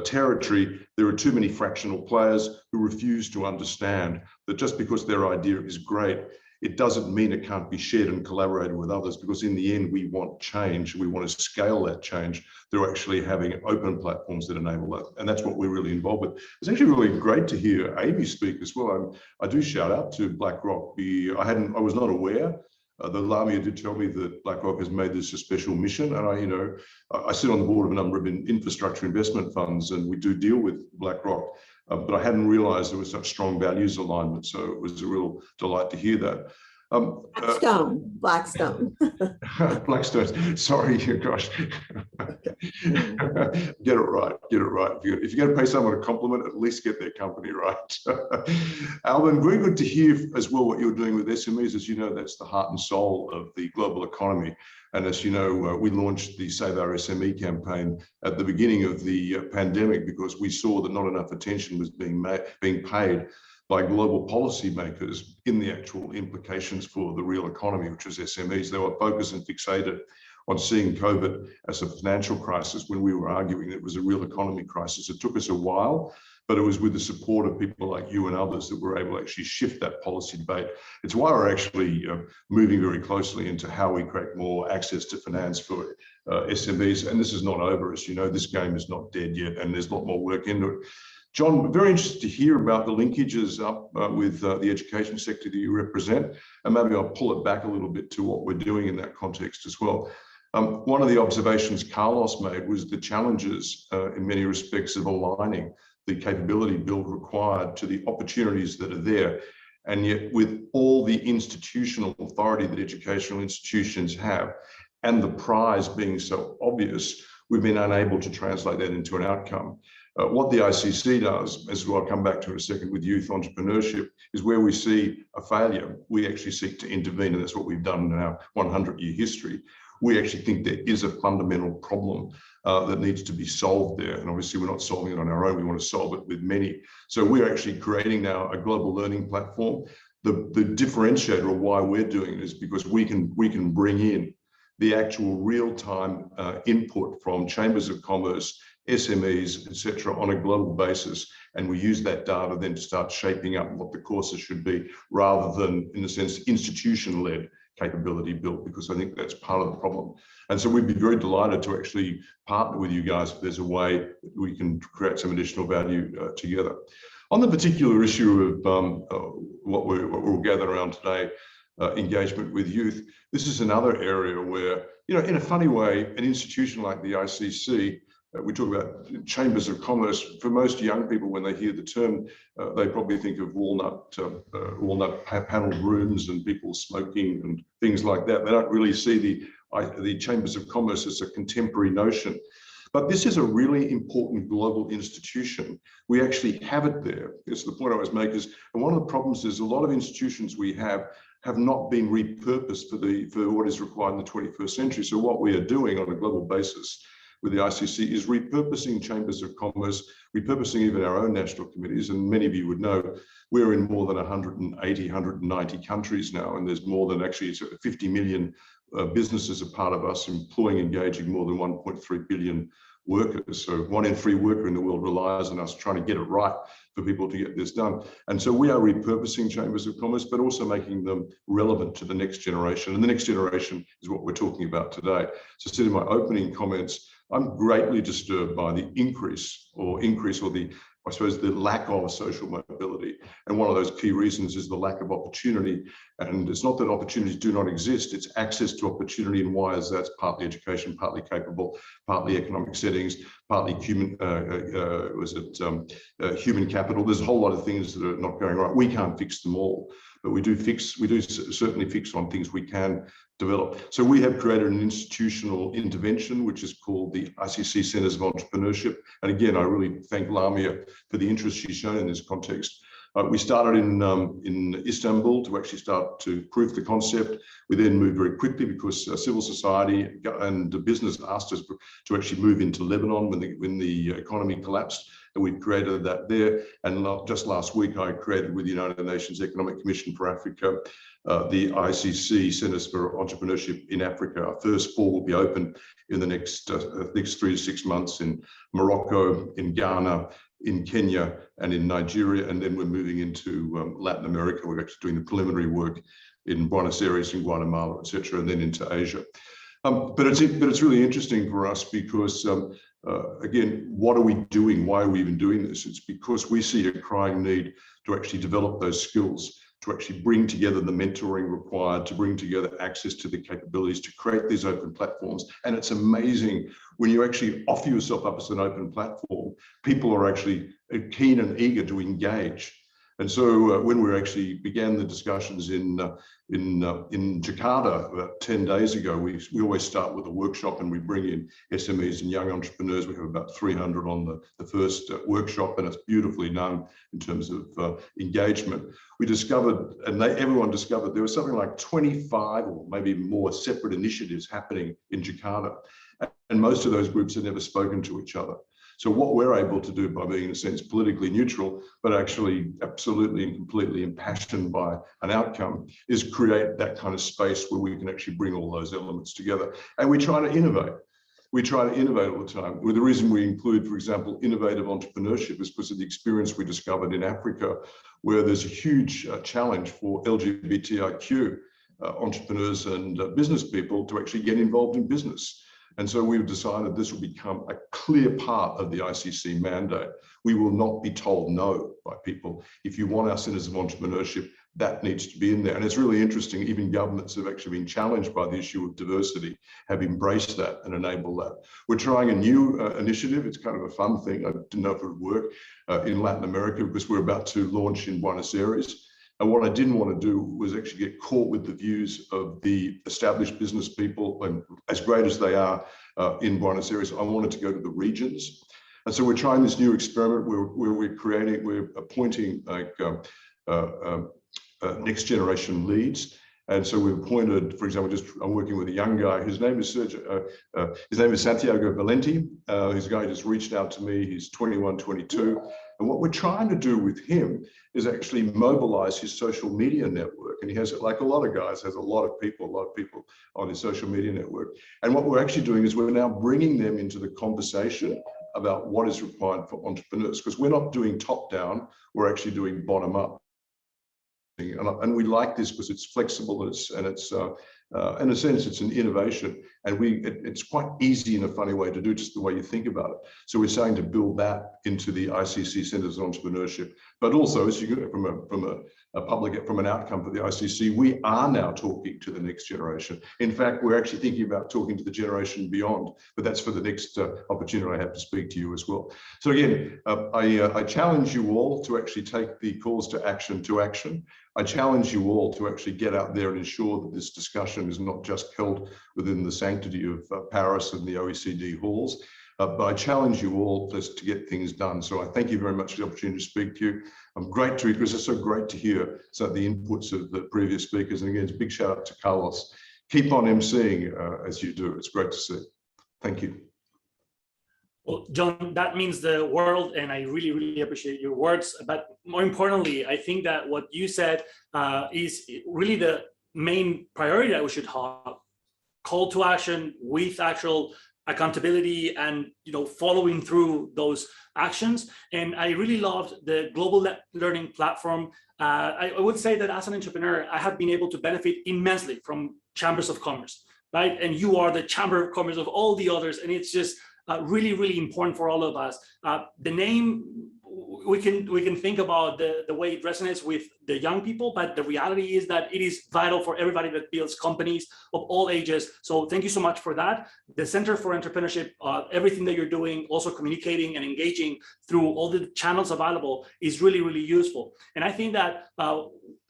territory, there are too many fractional players who refuse to understand that just because their idea is great, it doesn't mean it can't be shared and collaborated with others, because in the end, we want change. We want to scale that change through actually having open platforms that enable that. And that's what we're really involved with. It's actually really great to hear Amy speak as well. I do shout out to BlackRock. I was not aware The Lamia did tell me that BlackRock has made this a special mission, and I sit on the board of a number of infrastructure investment funds, and we do deal with BlackRock, but I hadn't realised there was such strong values alignment. So it was a real delight to hear that.
Blackstone.
Blackstone. Sorry, gosh. Get it right. Get it right. If you're going to pay someone a compliment, at least get their company right. Alvin, very good to hear as well what you're doing with SMEs. As you know, that's the heart and soul of the global economy. And as you know, we launched the Save Our SME campaign at the beginning of the pandemic because we saw that not enough attention was being paid by global policymakers in the actual implications for the real economy, which is SMEs. They were focused and fixated on seeing COVID as a financial crisis when we were arguing it was a real economy crisis. It took us a while, but it was with the support of people like you and others that we're able to actually shift that policy debate. It's why we're actually moving very closely into how we create more access to finance for SMEs. And this is not over, as you know, this game is not dead yet, and there's a lot more work into it. John, very interested to hear about the linkages up with the education sector that you represent, and maybe I'll pull it back a little bit to what we're doing in that context as well. One of the observations Carlos made was the challenges in many respects of aligning the capability build required to the opportunities that are there. And yet with all the institutional authority that educational institutions have and the prize being so obvious, we've been unable to translate that into an outcome. What the ICC does, as I'll come back to in a second with youth entrepreneurship, is where we see a failure, we actually seek to intervene, and that's what we've done in our 100-year history. We actually think there is a fundamental problem that needs to be solved there. And obviously we're not solving it on our own, we want to solve it with many. So we're actually creating now a global learning platform. The differentiator of why we're doing it is because we can bring in the actual real-time input from chambers of commerce, SMEs, etc., on a global basis, and we use that data then to start shaping up what the courses should be, rather than, in a sense, institution-led capability built, because I think that's part of the problem. And so we'd be very delighted to actually partner with you guys if there's a way that we can create some additional value together. On the particular issue of what we'll gather around today, engagement with youth, this is another area where, in a funny way, an institution like the ICC, we talk about chambers of commerce. For most young people, when they hear the term, they probably think of walnut paneled rooms and people smoking and things like that. They don't really see the chambers of commerce as a contemporary notion. But this is a really important global institution. We actually have it there. It's the point I was making. And one of the problems is a lot of institutions we have not been repurposed for what is required in the 21st century. So what we are doing on a global basis with the ICC is repurposing chambers of commerce, repurposing even our own national committees. And many of you would know we're in more than 180, 190 countries now, and there's more than actually 50 million businesses are part of us, employing, engaging more than 1.3 billion workers. So 1 in 3 worker in the world relies on us trying to get it right for people to get this done. And so we are repurposing chambers of commerce, but also making them relevant to the next generation. And the next generation is what we're talking about today. So I said in my opening comments, I'm greatly disturbed by the increase or the, I suppose, the lack of social mobility. And one of those key reasons is the lack of opportunity. And it's not that opportunities do not exist, it's access to opportunity. And why is that? It's partly education, partly capable, partly economic settings, partly human, human capital. There's a whole lot of things that are not going right. We can't fix them all, but we do certainly fix on things we can develop. So we have created an institutional intervention, which is called the ICC Centers of Entrepreneurship. And again, I really thank Lamia for the interest she's shown in this context. We started in Istanbul to actually start to prove the concept. We then moved very quickly because civil society and the business asked us to actually move into Lebanon when the economy collapsed. And we created that there. And just last week, I created with the United Nations Economic Commission for Africa, the ICC Centers for Entrepreneurship in Africa. Our first 4 will be open in the next 3 to 6 months in Morocco, in Ghana, in Kenya, and in Nigeria. And then we're moving into Latin America. We're actually doing the preliminary work in Buenos Aires, in Guatemala, etc., and then into Asia. But it's really interesting for us because, again, what are we doing? Why are we even doing this? It's because we see a crying need to actually develop those skills. to actually bring together the mentoring required, to bring together access to the capabilities, to create these open platforms. And it's amazing when you actually offer yourself up as an open platform, people are actually keen and eager to engage. And so when we actually began the discussions in Jakarta about 10 days ago, we always start with a workshop and we bring in SMEs and young entrepreneurs. We have about 300 on the first workshop, and it's beautifully done in terms of engagement. We discovered, and everyone discovered, there was something like 25 or maybe more separate initiatives happening in Jakarta. And most of those groups had never spoken to each other. So what we're able to do by being, in a sense, politically neutral, but actually absolutely and completely impassioned by an outcome, is create that kind of space where we can actually bring all those elements together. And we try to innovate. We try to innovate all the time. Well, the reason we include, for example, innovative entrepreneurship is because of the experience we discovered in Africa, where there's a huge challenge for LGBTIQ entrepreneurs and business people to actually get involved in business. And so we've decided this will become a clear part of the ICC mandate. We will not be told no by people. If you want our centers of entrepreneurship, that needs to be in there. And it's really interesting, even governments have actually been challenged by the issue of diversity, have embraced that and enabled that. We're trying a new initiative. It's kind of a fun thing. I didn't know if it would work in Latin America, because we're about to launch in Buenos Aires. And what I didn't want to do was actually get caught with the views of the established business people, and as great as they are in Buenos Aires, I wanted to go to the regions. And so we're trying this new experiment where we're appointing like next generation leads. And so we've appointed, for example, I'm working with a young guy. His name is Santiago Valenti. He's a guy who just reached out to me. He's 21, 22. And what we're trying to do with him is actually mobilize his social media network. And he has, like a lot of guys, has a lot of people on his social media network. And what we're actually doing is we're now bringing them into the conversation about what is required for entrepreneurs, because we're not doing top down, we're actually doing bottom up. And we like this because it's flexible, and it's in a sense, it's an innovation, and it's quite easy in a funny way to do, just the way you think about it. So we're starting to build that into the ICC Centers of Entrepreneurship, but also, as you get from an outcome for the ICC, we are now talking to the next generation. In fact, we're actually thinking about talking to the generation beyond, but that's for the next opportunity I have to speak to you as well. So again, I challenge you all to actually take the calls to action. I challenge you all to actually get out there and ensure that this discussion is not just held within the sanctity of Paris and the OECD halls, but I challenge you all just to get things done. So I thank you very much for the opportunity to speak to you. I'm great to, because it's so great to hear the inputs of the previous speakers. And again, it's a big shout out to Carlos. Keep on emceeing as you do. It's great to see. Thank you.
Well, John, that means the world, and I really, really appreciate your words. But more importantly, I think that what you said is really the main priority that we should have. Call to action with actual accountability and following through those actions. And I really loved the global learning platform. I would say that as an entrepreneur, I have been able to benefit immensely from chambers of commerce, right? And you are the chamber of commerce of all the others, and it's just really, really important for all of us. The name, we can think about the way it resonates with the young people, but the reality is that it is vital for everybody that builds companies of all ages. So thank you so much for that. The Center for Entrepreneurship, everything that you're doing, also communicating and engaging through all the channels available, is really, really useful. And I think that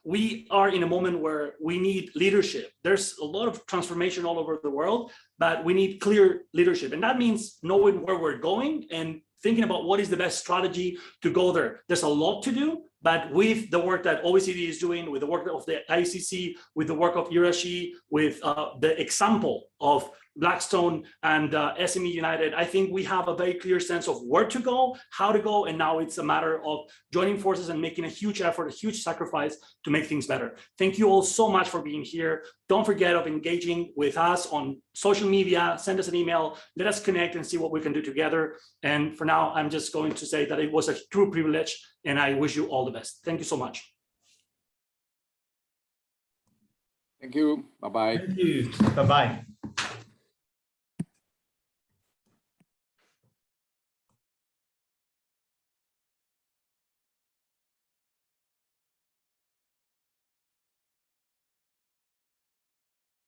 we are in a moment where we need leadership. There's a lot of transformation all over the world, but we need clear leadership. And that means knowing where we're going and thinking about what is the best strategy to go there. There's a lot to do, but with the work that OECD is doing, with the work of the ICC, with the work of Irashi, with the example of Blackstone and SME United, I think we have a very clear sense of where to go, how to go, and now it's a matter of joining forces and making a huge effort, a huge sacrifice to make things better. Thank you all so much for being here. Don't forget of engaging with us on social media. Send us an email. Let us connect and see what we can do together. And for now, I'm just going to say that it was a true privilege, and I wish you all the best. Thank you so much.
Thank you. Bye-bye.
Thank you. Bye-bye.